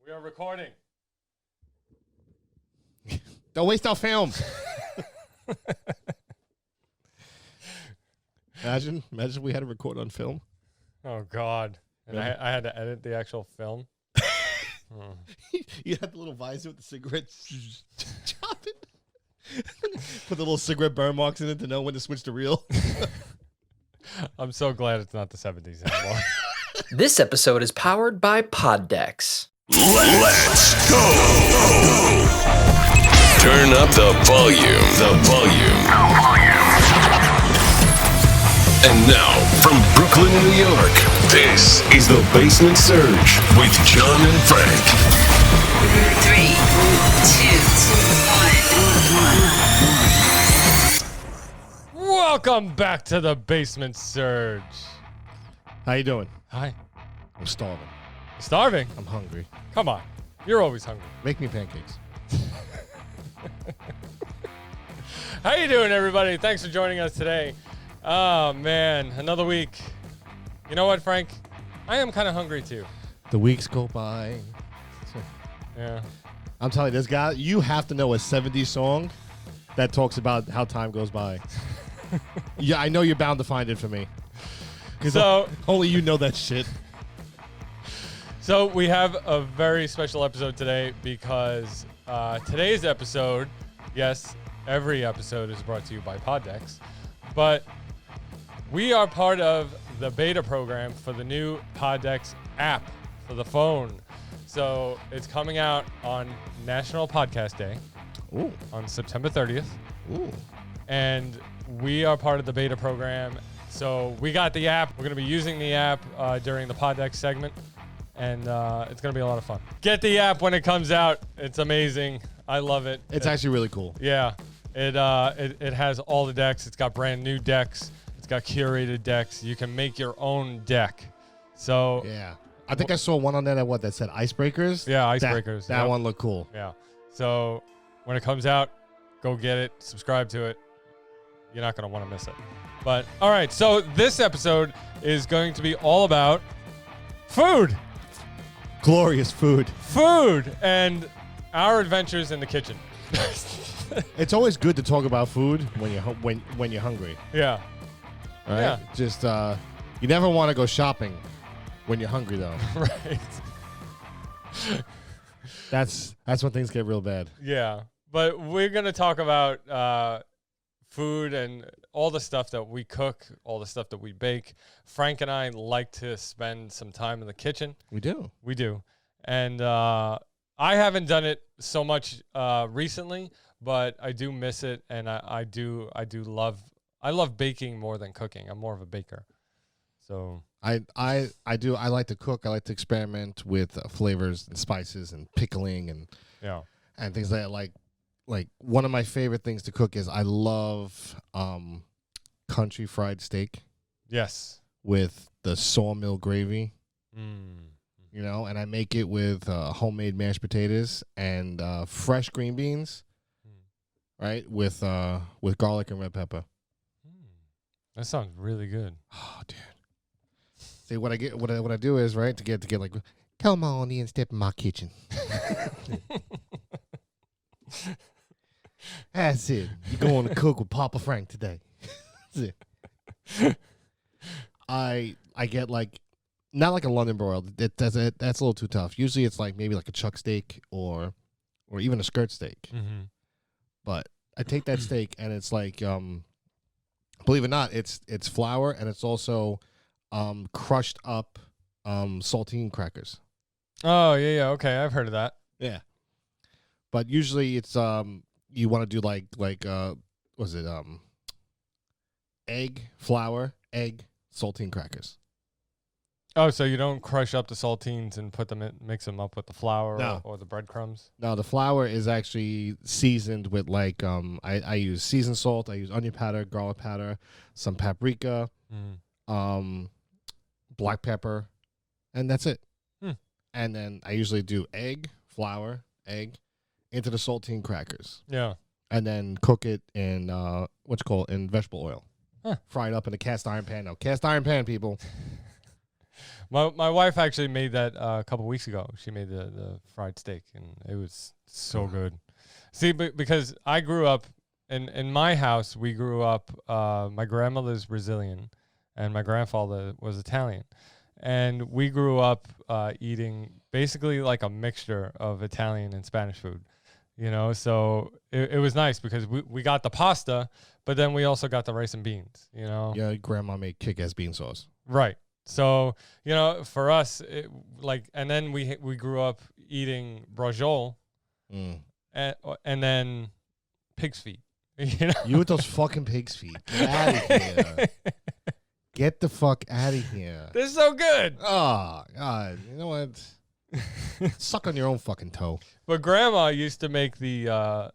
We are recording. Don't waste our film. Imagine we had to record on film. Oh, God. And I had to edit the actual film. You had the little visor with the cigarette. Chop it. Put the little cigarette burn marks in it to know when to switch to reel. I'm so glad it's not the 70s anymore. This episode is powered by Poddex. Let's go. Turn up the volume. And now, from Brooklyn, New York, this is The Basement Surge with John and Frank. 3, 2, 1. Welcome back to the Basement Surge. How you doing? Hi. I'm starving. Starving? I'm hungry. Come on. You're always hungry. Make me pancakes. How you doing, everybody? Thanks for joining us today. Oh, man. Another week. You know what, Frank? I am kind of hungry, too. The weeks go by. Yeah. I'm telling you, this guy, you have to know a 70s song that talks about how time goes by. Yeah, I know you're bound to find it for me. So only you know that shit. So we have a very special episode today because today's episode, yes, every episode is brought to you by Poddex, but we are part of the beta program for the new Poddex app for the phone. So it's coming out on National Podcast Day. Ooh. On September 30th. Ooh. And we are part of the beta program. So we got the app. We're going to be using the app during the Poddex segment. And it's going to be a lot of fun. Get the app when it comes out. It's amazing. I love it. It's actually really cool. Yeah. It has all the decks. It's got brand new decks. It's got curated decks. You can make your own deck. So yeah. I think I saw one on there that said Icebreakers. Yeah, Icebreakers. That one looked cool. Yeah. So when it comes out, go get it. Subscribe to it. You're not going to want to miss it. But all right. So this episode is going to be all about food. Glorious food. Food and our adventures in the kitchen. It's always good to talk about food when you're hungry. Yeah. All right? Yeah. Just you never want to go shopping when you're hungry though. Right. That's when things get real bad. Yeah. But we're going to talk about food and all the stuff that we cook, all the stuff that we bake. Frank and I like to spend some time in the kitchen. We do. We do. And I haven't done it so much recently, but I do miss it, and I love baking more than cooking. I'm more of a baker. So I like to cook. I like to experiment with flavors and spices and pickling and things like that. Like one of my favorite things to cook is I love country fried steak. Yes. With the sawmill gravy. Mm. You know, and I make it with homemade mashed potatoes and fresh green beans, right? With garlic and red pepper. That sounds really good. Oh, dude. See what I do is right to get like, come on in, step in my kitchen. That's it. You're going to cook with Papa Frank today. That's it. I get like. Not like a London broiled. That's a little too tough. Usually it's like maybe like a chuck steak or even a skirt steak. Mm-hmm. But I take that steak and it's like, believe it or not, it's flour and it's also crushed up saltine crackers. Oh yeah. Okay, I've heard of that. Yeah. But usually it's you want to do like was it egg, flour, egg, saltine crackers. Oh, so you don't crush up the saltines and mix them up with the flour No. or the breadcrumbs? No, the flour is actually seasoned with like I use seasoned salt, I use onion powder, garlic powder, some paprika, black pepper, and that's it. And then I usually do egg, flour, egg into the saltine crackers. Yeah. And then cook it in in vegetable oil. Huh. Fry it up in a cast iron pan. No, cast iron pan, people. My wife actually made that a couple weeks ago. She made the fried steak, and it was so good. See, because I grew up in my house, we grew up. My grandmother's Brazilian, and my grandfather was Italian, and we grew up eating basically like a mixture of Italian and Spanish food. So it was nice because we got the pasta, but then we also got the rice and beans. Yeah, grandma made kick-ass bean sauce. Right. So, for us, and then we grew up eating brajol and then pig's feet. You with those fucking pig's feet. Get out of here. Get the fuck out of here. They're so good. Oh, God. You know what? Suck on your own fucking toe. But Grandma used to make the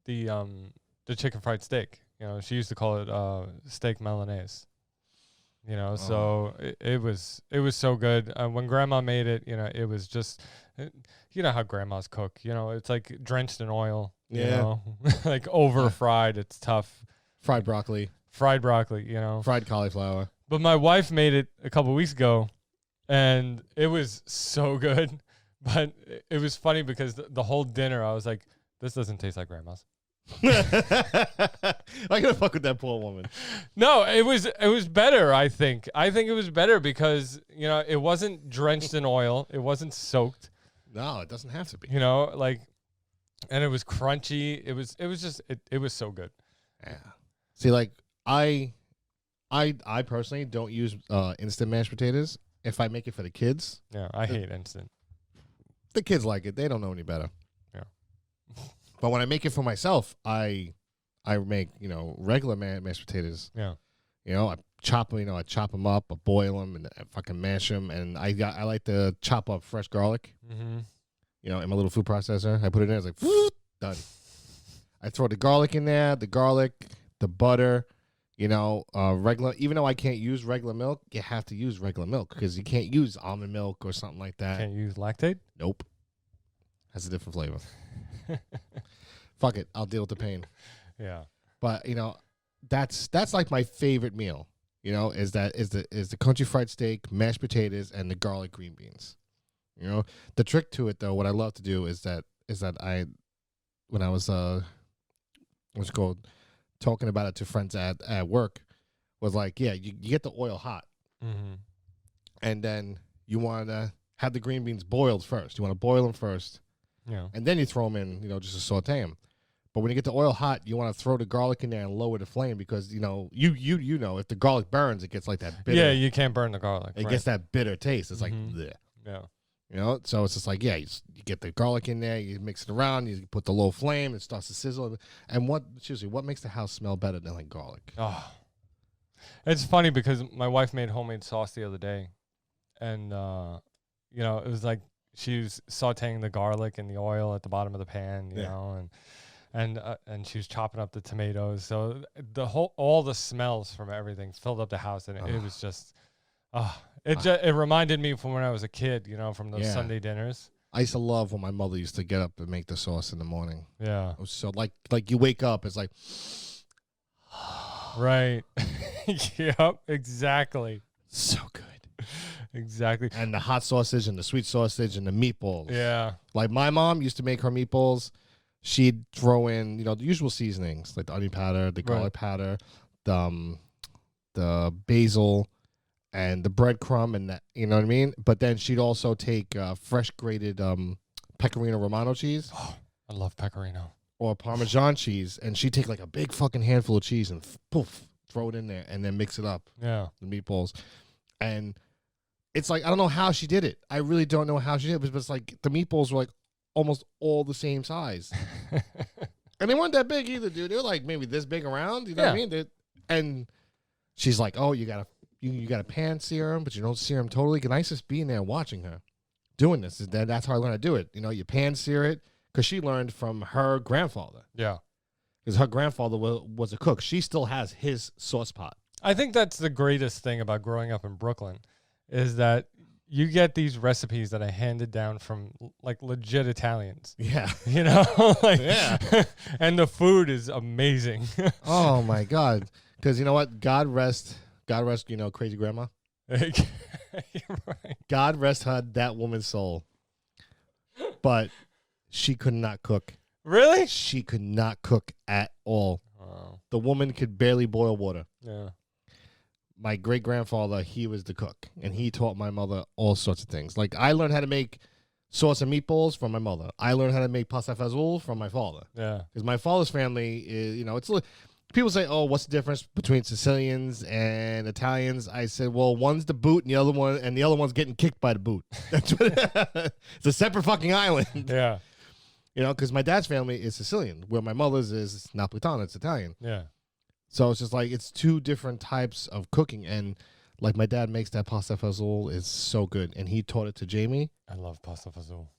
chicken fried steak. She used to call it steak Milanese. So it was so good. When Grandma made it, it was just, how grandmas cook. It's like drenched in oil. Like over fried. It's tough. Fried broccoli. Fried cauliflower. But my wife made it a couple weeks ago, and it was so good. But it was funny because the whole dinner, I was like, this doesn't taste like grandma's. I gotta fuck with that poor woman. No, it was better. I think it was better because it wasn't drenched in oil. It wasn't soaked. No, it doesn't have to be. And it was crunchy. It was just it was so good. Yeah. See, like I personally don't use instant mashed potatoes. If I make it for the kids, Yeah, I hate instant. the kids like it. They don't know any better. Yeah. But when I make it for myself, I make regular mashed potatoes. Yeah. I chop them. I chop them up. I boil them and I fucking mash them. And I like to chop up fresh garlic. Mm-hmm. In my little food processor. I put it in. It's like done. I throw the garlic in there. The garlic, the butter. Regular. Even though I can't use regular milk, you have to use regular milk because you can't use almond milk or something like that. Can't use lactate? Nope. Has a different flavor. Fuck it. I'll deal with the pain. Yeah. But that's like my favorite meal. Is the country fried steak, mashed potatoes, and the garlic green beans. The trick to it though, what I love to do is that when I was what's it called, talking about it to friends at work, was like, yeah, you get the oil hot, and then you want to have the green beans boiled first. You want to boil them first, and then you throw them in, just to saute them. But when you get the oil hot, you want to throw the garlic in there and lower the flame because if the garlic burns, it gets like that bitter. Yeah, you can't burn the garlic. It gets that bitter taste. It's like bleh. Yeah. So it's just like, yeah, you get the garlic in there, you mix it around, you put the low flame, it starts to sizzle. And what makes the house smell better than like garlic? Oh, it's funny because my wife made homemade sauce the other day, and it was like she was sautéing the garlic in the oil at the bottom of the pan, you know, and she was chopping up the tomatoes. So all the smells from everything filled up the house, and it was just, it reminded me from when I was a kid, from those Sunday dinners. I used to love when my mother used to get up and make the sauce in the morning. Yeah. It was so like you wake up, it's like, right. Yep, exactly. So good. Exactly. And the hot sausage and the sweet sausage and the meatballs. Yeah. Like my mom used to make her meatballs. She'd throw in, the usual seasonings, like the onion powder, the garlic powder, the basil, and the breadcrumb, and that, you know what I mean? But then she'd also take fresh grated Pecorino Romano cheese. Oh, I love Pecorino. Or Parmesan cheese, and she'd take like a big fucking handful of cheese and poof, throw it in there, and then mix it up. Yeah. The meatballs. And it's like, I don't know how she did it. I really don't know how she did it, but it's like the meatballs were like almost all the same size. And they weren't that big either, dude. They were like maybe this big around, you know what I mean? And she's like, oh, you gotta pan sear them, but you don't sear them totally. And I used to be in there watching her doing this. That's how I learned to do it. You pan sear it, because she learned from her grandfather. Yeah. Because her grandfather was a cook. She still has his sauce pot. I think that's the greatest thing about growing up in Brooklyn is that you get these recipes that are handed down from like legit Italians. Yeah. Yeah. And the food is amazing. Oh my God. Because you know what? God rest, Crazy Grandma. You're right. God rest that woman's soul. But she could not cook. Really? She could not cook at all. Oh, The woman could barely boil water. yeah. My great-grandfather, he was the cook, and he taught my mother all sorts of things. Like, I learned how to make sauce and meatballs from my mother. I learned how to make pasta fazool from my father. Yeah. Because my father's family is, it's people say, oh, what's the difference between Sicilians and Italians? I said, well, one's the boot and the other one's getting kicked by the boot. That's what it's a separate fucking island. Yeah. Because my dad's family is Sicilian, where my mother's is Napolitano, it's Italian. Yeah. So it's just like it's two different types of cooking, and like my dad makes that pasta fazool is so good, and he taught it to Jamie. I love pasta fazool.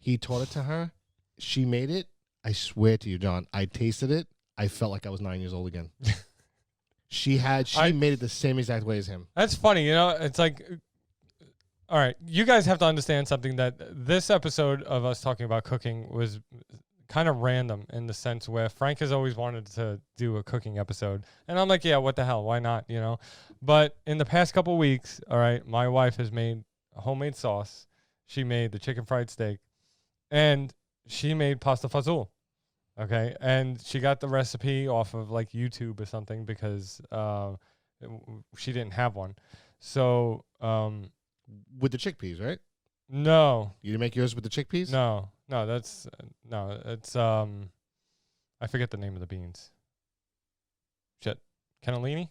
He taught it to her. She made it. I swear to you, John. I tasted it. I felt like I was 9 years old again. She made it the same exact way as him. That's funny. It's like, all right, you guys have to understand something, that this episode of us talking about cooking was kind of random in the sense where Frank has always wanted to do a cooking episode. And I'm like, yeah, what the hell? Why not? But in the past couple of weeks, all right, my wife has made a homemade sauce. She made the chicken fried steak, and she made pasta fazool. Okay. And she got the recipe off of like YouTube or something because she didn't have one. So, With the chickpeas, right? no, You didn't make yours with the chickpeas? no, it's I forget the name of the beans. Shit. Cannellini?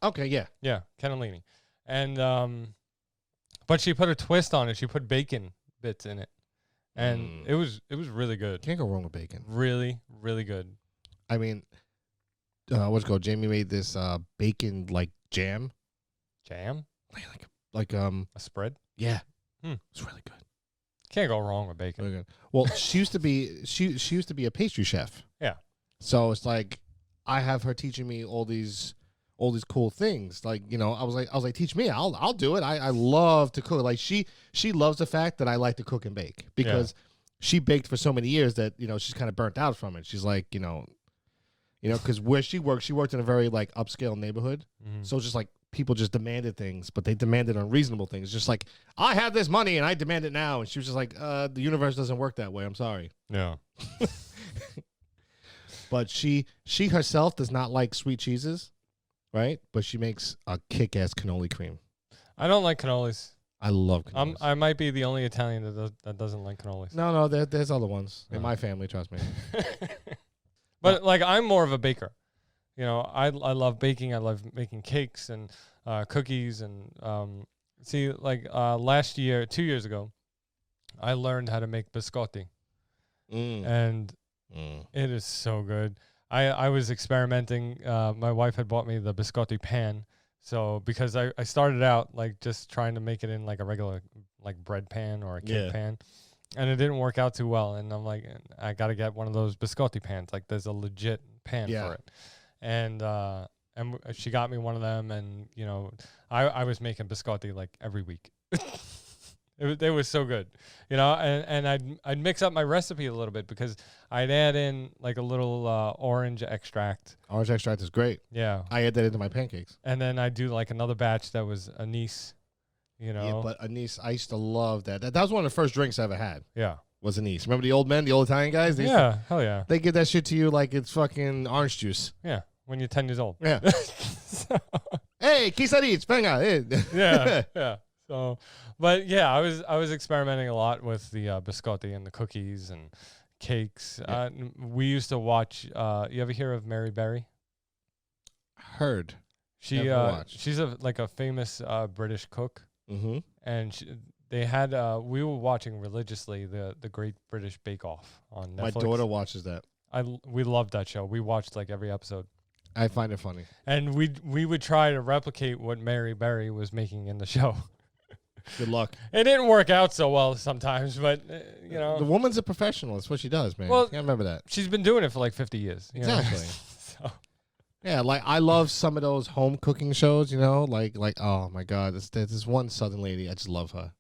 Okay, yeah. Yeah, cannellini. And but she put a twist on it. She put bacon bits in it. And it was really good. Can't go wrong with bacon. Really, really good. I mean, what's it called? Jamie made this bacon like jam. Jam? Like A spread? yeah. Hmm. It's really good. Can't go wrong with bacon. Really good. Well, she used to be a pastry chef. Yeah. So it's like I have her teaching me all these cool things. Like, I was like, teach me. I'll do it. I love to cook. Like she loves the fact that I like to cook and bake because she baked for so many years that, she's kind of burnt out from it. She's like, because where she worked in a very like upscale neighborhood. Mhm. So it's just like people just demanded things, but they demanded unreasonable things. Just like, I have this money and I demand it now. And she was just like, the universe doesn't work that way. I'm sorry. Yeah. But she herself does not like sweet cheeses, right? But she makes a kick-ass cannoli cream. I don't like cannolis. I love cannolis. I might be the only Italian that doesn't like cannolis. No, there's other ones in Oh. my family, trust me. But like, I'm more of a baker. I love baking. I love making cakes and cookies and last year, 2 years ago, I learned how to make biscotti, and it is so good. I was experimenting. My wife had bought me the biscotti pan, so because I started out like just trying to make it in like a regular like bread pan or a cake pan, and it didn't work out too well. And I'm like, I got to get one of those biscotti pans. Like there's a legit pan for it. And she got me one of them, and I was making biscotti like every week. It was so good, and I'd mix up my recipe a little bit because I'd add in like a little orange extract. Orange extract is great. Yeah, I add that into my pancakes. and then I'd do like another batch that was anise. Yeah, but anise, I used to love that. That was one of the first drinks I ever had. Yeah. Was anise. Remember the old men, the old Italian guys? Yeah, hell yeah. They give that shit to you like it's fucking orange juice. Yeah, when you're 10 years old. Yeah. So, Hey, quesadillas, venga. yeah, yeah. So, but yeah, I was experimenting a lot with the biscotti and the cookies and cakes. Yeah. We used to watch. You ever hear of Mary Berry? Heard. She Never watched. she's a famous British cook, Mm-hmm. and they had we were watching religiously the Great British Bake Off on Netflix. My daughter watches that. We loved that show. We watched like every episode. I find it funny. And we would try to replicate what Mary Berry was making in the show. Good luck. It didn't work out so well sometimes, but The woman's a professional. That's what she does, man. Well, You gotta remember that. she's been doing it for like 50 years. Exactly. So, Yeah, like I love some of those home cooking shows, like oh my god, there's this one Southern lady, I just love her.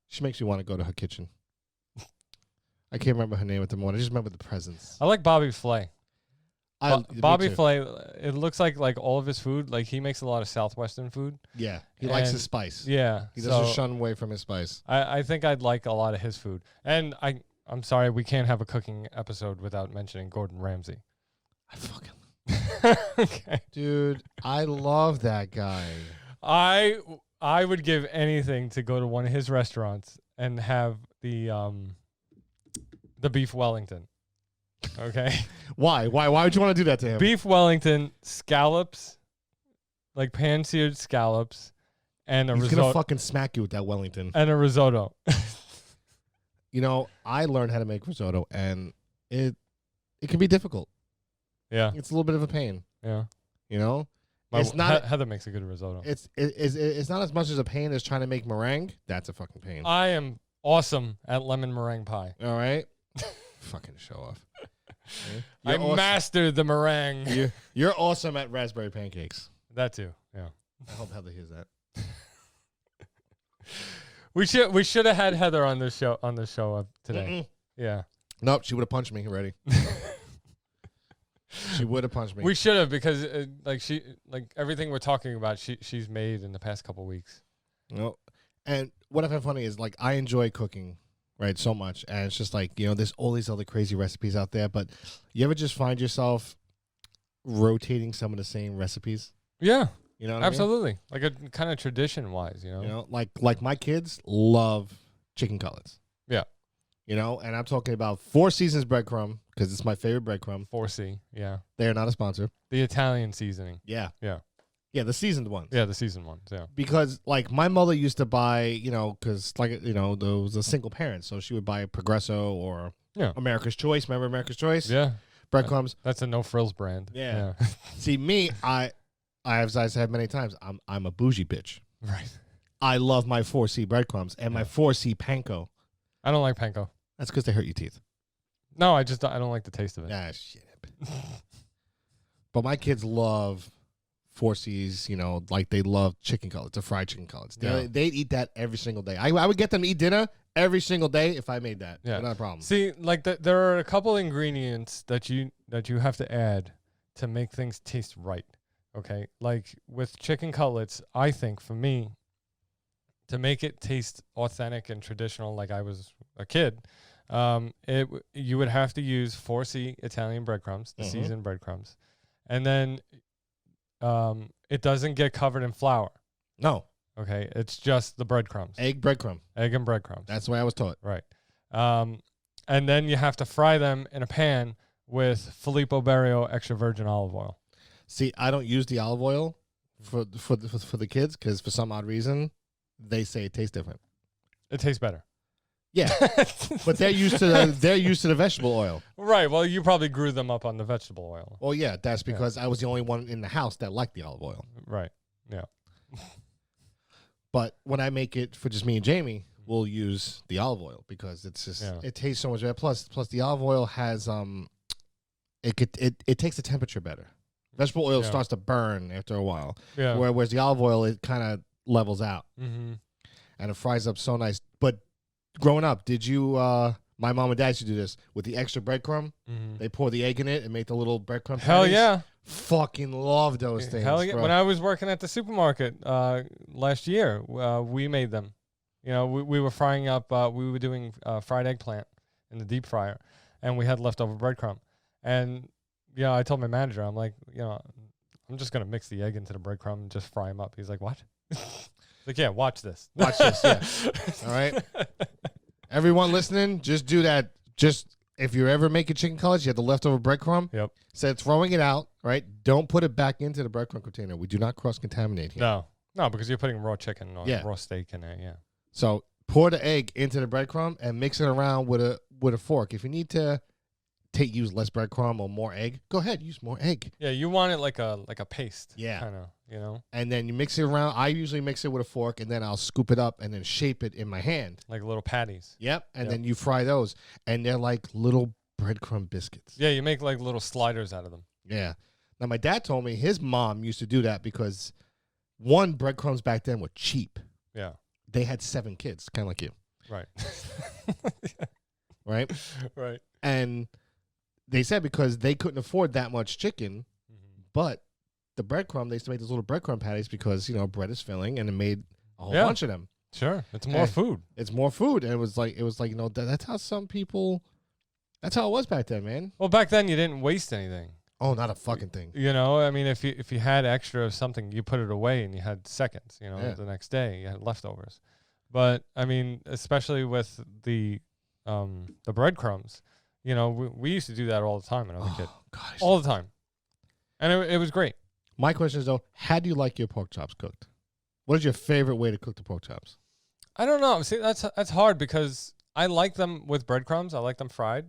She makes me want to go to her kitchen. I can't remember her name at the moment. I just remember the presence. I like Bobby Flay. Bobby too. Flay, it looks like all of his food, like he makes a lot of Southwestern food. Yeah, he likes his And- spice. Yeah. He doesn't shun away from his spice. I think I'd like a lot of his food. And I'm sorry, we can't have a cooking episode without mentioning Gordon Ramsay. I fucking Okay. dude, I love that guy. I would give anything to go to one of his restaurants and have the beef Wellington. Okay. Why would you want to do that to him? Beef Wellington, scallops, like pan-seared scallops, and a He's risotto. gonna fucking smack you with that Wellington. And a risotto. You know, I learned how to make risotto, and it can be difficult. Yeah. It's a little bit of a pain. Yeah. You know, My it's not. Heather makes a good risotto. It's not as much as a pain as trying to make meringue. That's a fucking pain. I am awesome at lemon meringue pie. All right, fucking show off. Okay? I You're awesome. mastered the meringue. You're awesome at raspberry pancakes. That too. Yeah. I hope Heather hears that. We should have had Heather on this show today. Yeah. Nope, she would have punched me already. She would have punched me. We should have, because everything we're talking about she's made in the past couple weeks. No. And what I find funny is, like, I enjoy cooking, right, so much, and it's just like, you know, there's all these other crazy recipes out there, but you ever just find yourself rotating some of the same recipes? Yeah. You know what I mean? Absolutely. Like a kind of tradition wise, you know. You know, like my kids love chicken cutlets. Yeah. You know, and I'm talking about Four Seasons breadcrumb, because it's my favorite breadcrumb. 4C. Yeah. They are not a sponsor. The Italian seasoning. Yeah. Yeah. Yeah, the seasoned ones. Yeah, the seasoned ones. Yeah. Because, like, my mother used to buy, you know, because, like, you know, there was a single parent, so she would buy Progresso or America's Choice. Remember America's Choice? Yeah. Breadcrumbs. That's a no frills brand. Yeah. See, me, as I said many times, I'm a bougie bitch. Right. I love my 4C breadcrumbs and my 4C panko. I don't like panko. That's because they hurt your teeth. No, I don't like the taste of it. Ah, shit. But my kids love 4Cs, you know, like they love chicken cutlets, the fried chicken cutlets. Yeah. They'd eat that every single day. I would get them to eat dinner every single day if I made that. Yeah. Not a problem. See, like there are a couple ingredients that you have to add to make things taste right. Okay? Like with chicken cutlets, I think for me, to make it taste authentic and traditional like I was a kid, you would have to use 4C Italian breadcrumbs, the seasoned breadcrumbs. And then it doesn't get covered in flour. No. Okay? It's just the breadcrumbs. Egg breadcrumb. Egg and breadcrumbs. That's the way I was taught. Right. And then you have to fry them in a pan with Filippo Berrio extra virgin olive oil. See, I don't use the olive oil for the kids because for some odd reason they say it tastes different. It tastes better. Yeah, but they're used to the vegetable oil. Right. Well, you probably grew them up on the vegetable oil. Well, yeah, that's because I was the only one in the house that liked the olive oil. Right. Yeah. But when I make it for just me and Jamie, we'll use the olive oil because it's just it tastes so much better. Plus the olive oil has it takes the temperature better. Vegetable oil starts to burn after a while. Yeah. Whereas the olive oil, it kind of levels out. Mm-hmm. And it fries up so nice. But growing up, did you my mom and dad used to do this with the extra breadcrumb? Mm-hmm. They pour the egg in it and make the little breadcrumb Hell patties. yeah. Fucking love those things. Hell yeah. bro. When I was working at the supermarket last year, we made them. You know, we were frying up, we were doing fried eggplant in the deep fryer, and we had leftover breadcrumb. And, you know, I told my manager, I'm like, you know, I'm just going to mix the egg into the breadcrumb and just fry them up. He's like, what? Like, yeah, watch this. Watch this, yeah. All right? Everyone listening, just do that. Just if you're ever making chicken cutlets, you have the leftover breadcrumb. Yep. Instead of throwing it out, right? Don't put it back into the breadcrumb container. We do not cross-contaminate here. No, because you're putting raw chicken or raw steak in there, yeah. So pour the egg into the breadcrumb and mix it around with a fork. If you need to use less breadcrumb or more egg, go ahead, use more egg. Yeah, you want it like a paste. Yeah. Kind of, you know? And then you mix it around. I usually mix it with a fork, and then I'll scoop it up and then shape it in my hand. Like little patties. Yep. And then you fry those, and they're like little breadcrumb biscuits. Yeah, you make like little sliders out of them. Yeah. Now, my dad told me his mom used to do that because, one, breadcrumbs back then were cheap. Yeah. They had 7 kids, kind of like you. Right. Right? Right. And they said because they couldn't afford that much chicken, but the breadcrumb, they used to make those little breadcrumb patties because, bread is filling, and it made a whole bunch of them. Sure. It's more food. It's more food. And it was like, that's how some people, that's how it was back then, man. Well, back then you didn't waste anything. Oh, not a fucking thing. I mean, if you had extra of something, you put it away and you had seconds, the next day you had leftovers. But I mean, especially with the breadcrumbs, we used to do that all the time when I was a kid. Gosh. All the time. And it was great. My question is, though, how do you like your pork chops cooked? What is your favorite way to cook the pork chops? I don't know. See, that's hard because I like them with breadcrumbs. I like them fried.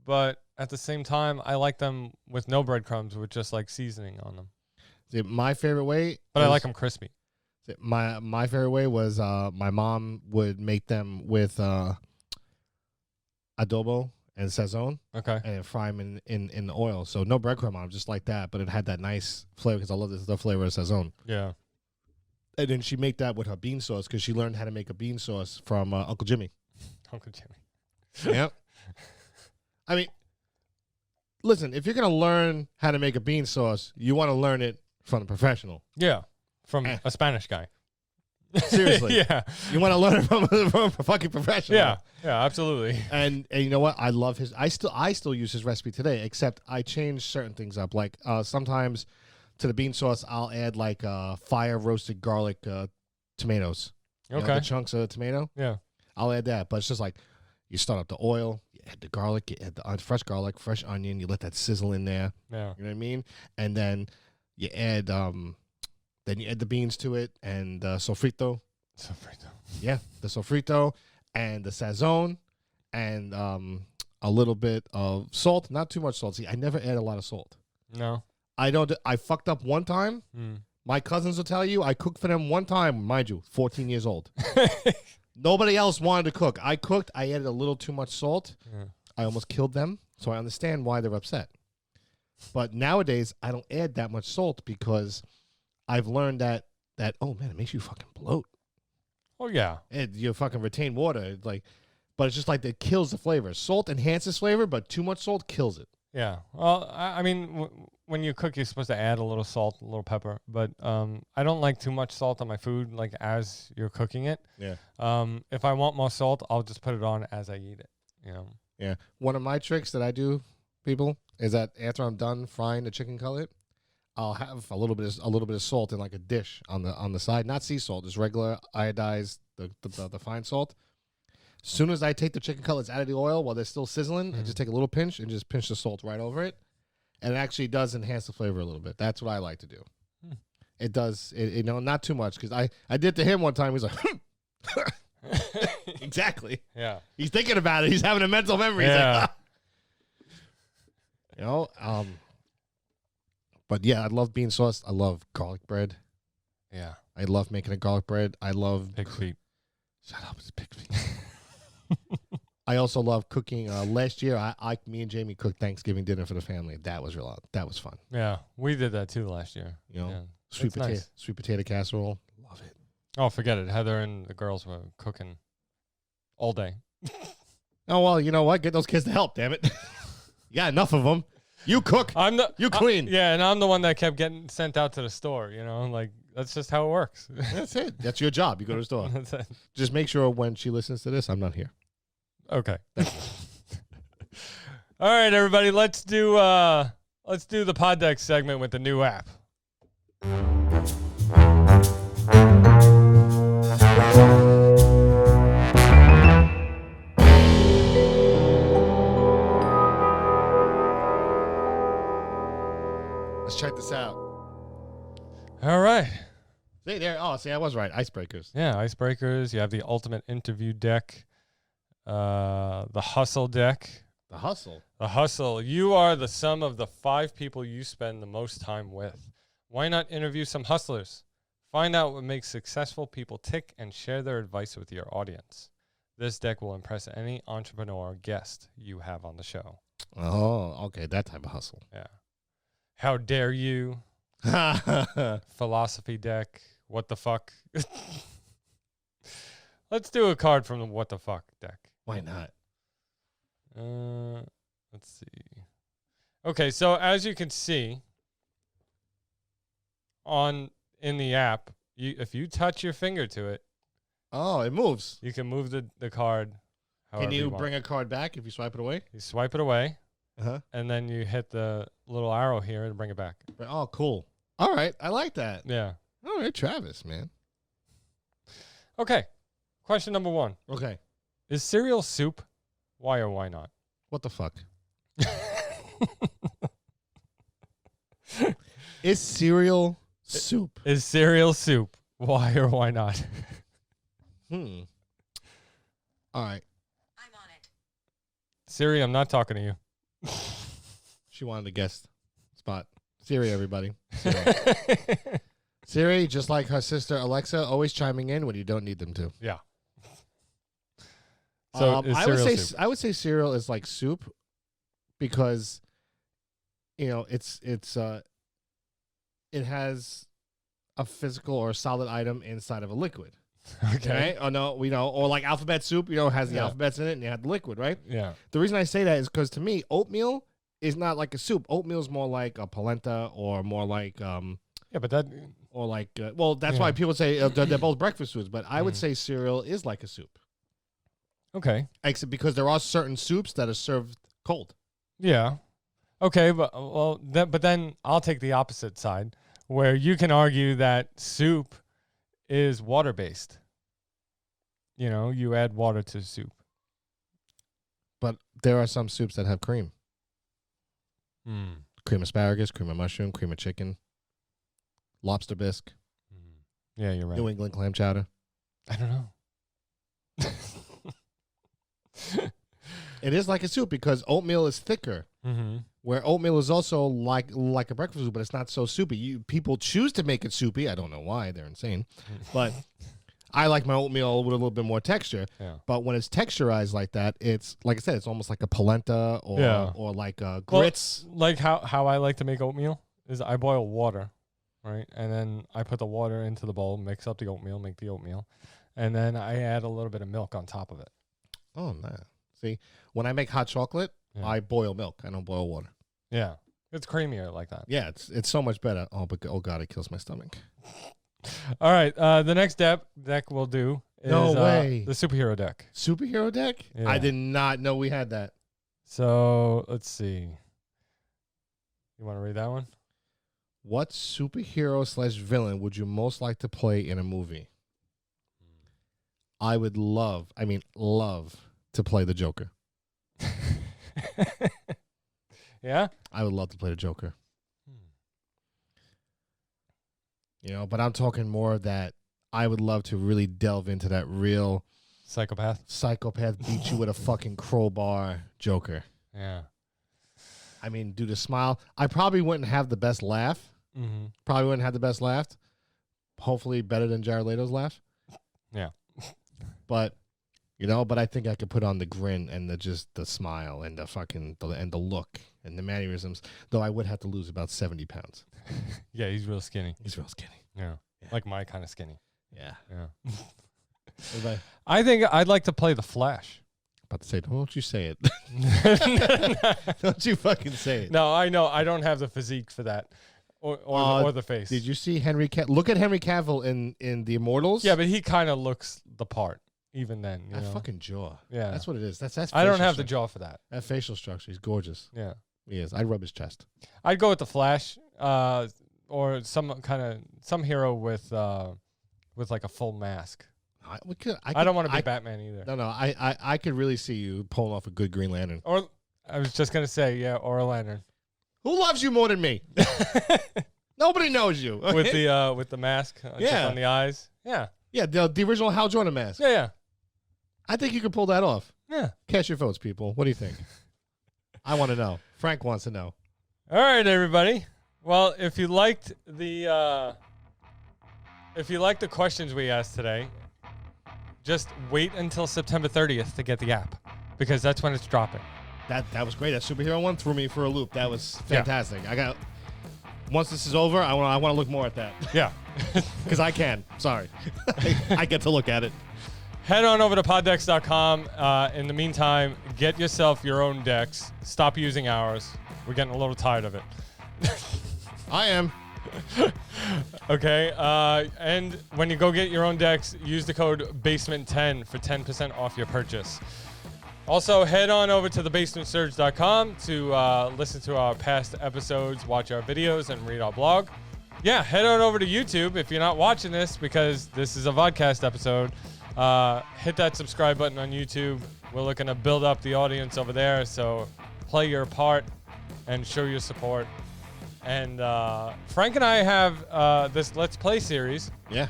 But at the same time, I like them with no breadcrumbs with just like seasoning on them. See, my favorite way... But I like them crispy. See, my favorite way was my mom would make them with adobo and sazon. Okay. And then fry them in the oil. So no breadcrumb on them, just like that. But it had that nice flavor because I love the flavor of sazon. Yeah. And then she make that with her bean sauce because she learned how to make a bean sauce from Uncle Jimmy. Uncle Jimmy. Yep. I mean, listen, if you're going to learn how to make a bean sauce, you want to learn it from a professional. Yeah. From a Spanish guy. Seriously. Yeah. You want to learn it from a fucking professional. Yeah. Yeah, absolutely. And you know what? I love his. I still use his recipe today, except I change certain things up. Like sometimes to the bean sauce, I'll add like fire roasted garlic tomatoes. Okay. The chunks of the tomato. Yeah. I'll add that. But it's just like you start up the oil, you add the garlic, you add the fresh garlic, fresh onion, you let that sizzle in there. Yeah. You know what I mean? And then you add the beans to it and sofrito. Sofrito. Yeah, the sofrito and the sazon and a little bit of salt. Not too much salt. See, I never add a lot of salt. No. I fucked up one time. Mm. My cousins will tell you I cooked for them one time, mind you, 14 years old. Nobody else wanted to cook. I cooked. I added a little too much salt. Yeah. I almost killed them, so I understand why they're upset. But nowadays, I don't add that much salt because I've learned that oh man, it makes you fucking bloat. Oh yeah. You fucking retain water, but it's just like it kills the flavor. Salt enhances flavor, but too much salt kills it. Yeah. Well, I mean, when you cook, you're supposed to add a little salt, a little pepper. But I don't like too much salt on my food, like as you're cooking it. Yeah. If I want more salt, I'll just put it on as I eat it. Yeah. One of my tricks that I do, people, is that after I'm done frying the chicken cutlet, I'll have a little bit of salt in like a dish on the side, not sea salt, just regular iodized the fine salt. As soon as I take the chicken cutlets out of the oil while they're still sizzling, I just take a little pinch and just pinch the salt right over it, and it actually does enhance the flavor a little bit. That's what I like to do. It does, not too much because I did to him one time. He's like, exactly. Yeah. He's thinking about it. He's having a mental memory. Yeah. He's like, But yeah, I love bean sauce. I love garlic bread. Yeah. I love making a garlic bread. I love Pig feet. Shut up, it's pig feet. I also love cooking. Last year, me and Jamie cooked Thanksgiving dinner for the family. That was that was fun. Yeah, we did that too last year. Yeah. Sweet potato casserole. Love it. Oh, forget it. Heather and the girls were cooking all day. Oh well, you know what? Get those kids to help. Damn it. You got enough of them. You cook. You clean. Yeah, and I'm the one that kept getting sent out to the store. That's just how it works. That's it. That's your job. You go to the store. That's it. Just make sure when she listens to this, I'm not here. Okay. All right, everybody. Let's do the Poddex segment with the new app. Let's check this out. All right. See there. Oh, see, I was right. Icebreakers. Yeah, icebreakers. You have the ultimate interview deck, the hustle deck. The hustle. The hustle. You are the sum of the 5 people you spend the most time with. Why not interview some hustlers? Find out what makes successful people tick and share their advice with your audience. This deck will impress any entrepreneur or guest you have on the show. Oh, okay. That type of hustle. Yeah. How dare you? Philosophy deck. What the fuck? Let's do a card from the what the fuck deck. Why not? Let's see. Okay, so as you can see in the app, if you touch your finger to it, Oh, it moves. you can move the card. Can however you want. bring a card back if you swipe it away? You swipe it away, Uh-huh. and then you hit the little arrow here and bring it back. Oh, cool. All right. I like that. Yeah. All right, Travis, man. Okay. Question number 1. Okay. Is cereal soup? Why or why not? What the fuck? Is cereal soup? Is cereal soup? Why or why not? All right. I'm on it. Siri, I'm not talking to you. She wanted a guest spot. Siri, everybody. Siri, just like her sister Alexa, always chiming in when you don't need them to. Yeah. So is cereal soup? I would say cereal is like soup because it has a physical or a solid item inside of a liquid. Okay. Right? Oh no, or like alphabet soup, has the alphabets in it and you have the liquid, right? Yeah. The reason I say that is because to me, oatmeal is not like a soup. Oatmeal is more like a polenta or more like Yeah, but that or like that's why people say they're both breakfast foods. But I would say cereal is like a soup, okay. except because there are certain soups that are served cold. Yeah. Okay, but then I'll take the opposite side where you can argue that soup is water-based. You add water to soup. But there are some soups that have cream. Mm. Cream asparagus, cream of mushroom, cream of chicken, lobster bisque, Yeah, you're right. New England clam chowder. I don't know. It is like a soup because oatmeal is thicker. Mm-hmm. Where oatmeal is also like a breakfast food, but it's not so soupy. People choose to make it soupy. I don't know why. They're insane. But I like my oatmeal with a little bit more texture. Yeah. But when it's texturized like that, it's like I said, it's almost like a polenta or like grits. Well, like how I like to make oatmeal is I boil water, right? And then I put the water into the bowl, mix up the oatmeal, make the oatmeal. And then I add a little bit of milk on top of it. Oh, nah. See, when I make hot chocolate, Yeah. I boil milk. I don't boil water. Yeah. It's creamier like that. Yeah, it's so much better. Oh, but oh god, it kills my stomach. All right. The next deck we'll do is No way. the superhero deck. Superhero deck? Yeah. I did not know we had that. So let's see. You want to read that one? What superhero / villain would you most like to play in a movie? I would love to play the Joker. Yeah? I would love to play the Joker. But I'm talking more that I would love to really delve into that real Psychopath. beat you with a fucking crowbar Joker. Yeah. I mean, do the smile. I probably wouldn't have the best laugh. Mm-hmm. Hopefully better than Jared Leto's laugh. Yeah. But I think I could put on the grin and the smile and the look and the mannerisms, though I would have to lose about 70 pounds. Yeah, he's real skinny. He's real skinny. Yeah. Like my kind of skinny. Yeah. Yeah. Everybody, I think I'd like to play the Flash. about to say, don't you say it. Don't you fucking say it. No, I know. I don't have the physique for that. Or the face. Did you see Henry Cavill? Look at Henry Cavill in The Immortals. Yeah, but he kind of looks the part even then. That fucking jaw. Yeah. That's what it is. That's I don't facial have the structure. jaw for that. That facial structure. He's gorgeous. Yeah. He is. I'd rub his chest. I'd go with the Flash, or some hero with like a full mask. I don't want to be Batman either. No. I could really see you pulling off a good Green Lantern. Or I was just gonna say, yeah, or a lantern Who loves you more than me? Nobody knows you. Okay? with the mask, just Yeah. on the eyes. Yeah, Yeah, the original Hal Jordan mask. yeah. I think you could pull that off. Yeah. Cast your votes, people. What do you think? I want to know. Frank wants to know. All right, everybody. Well, if you liked the questions we asked today, just wait until September 30th to get the app, because that's when it's dropping. That was great. That superhero one threw me for a loop. That was fantastic. Once this is over, I want to look more at that Yeah. because I can. Sorry, I get to look at it. Head on over to poddex.com. In the meantime, get yourself your own decks. Stop using ours. We're getting a little tired of it. I am. Okay. And when you go get your own decks, use the code BASEMENT10 for 10% off your purchase. Also, head on over to thebasementsurge.com to listen to our past episodes, watch our videos, and read our blog. Yeah, head on over to YouTube if you're not watching this because this is a Vodcast episode. Hit that subscribe button on YouTube. We're looking to build up the audience over there, so play your part and show your support. And Frank and I have this Let's Play series, Yeah.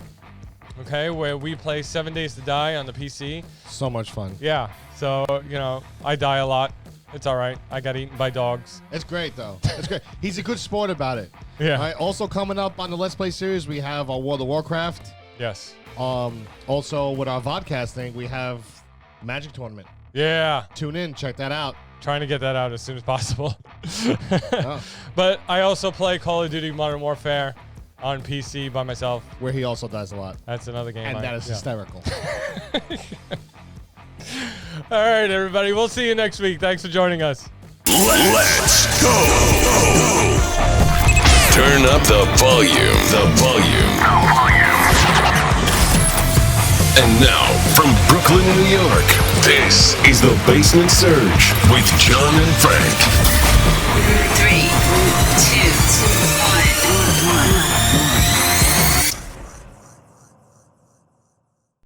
okay, where we play 7 Days to Die on the PC. So much fun. Yeah, so, you know, I die a lot. It's all right. I got eaten by dogs. It's great, though. It's great. He's a good sport about it. Yeah. All right, also coming up on the Let's Play series, we have our World of Warcraft. Yes. Also, with our Vodcast thing, we have Magic Tournament. Yeah. Tune in. Check that out. Trying to get that out as soon as possible. Oh. But I also play Call of Duty Modern Warfare on PC by myself. Where he also dies a lot. That's another game. And that is hysterical. All right, everybody. We'll see you next week. Thanks for joining us. Let's go. Turn up the volume. And now, from Brooklyn, New York, this is the Basement Surge with John and Frank. 3,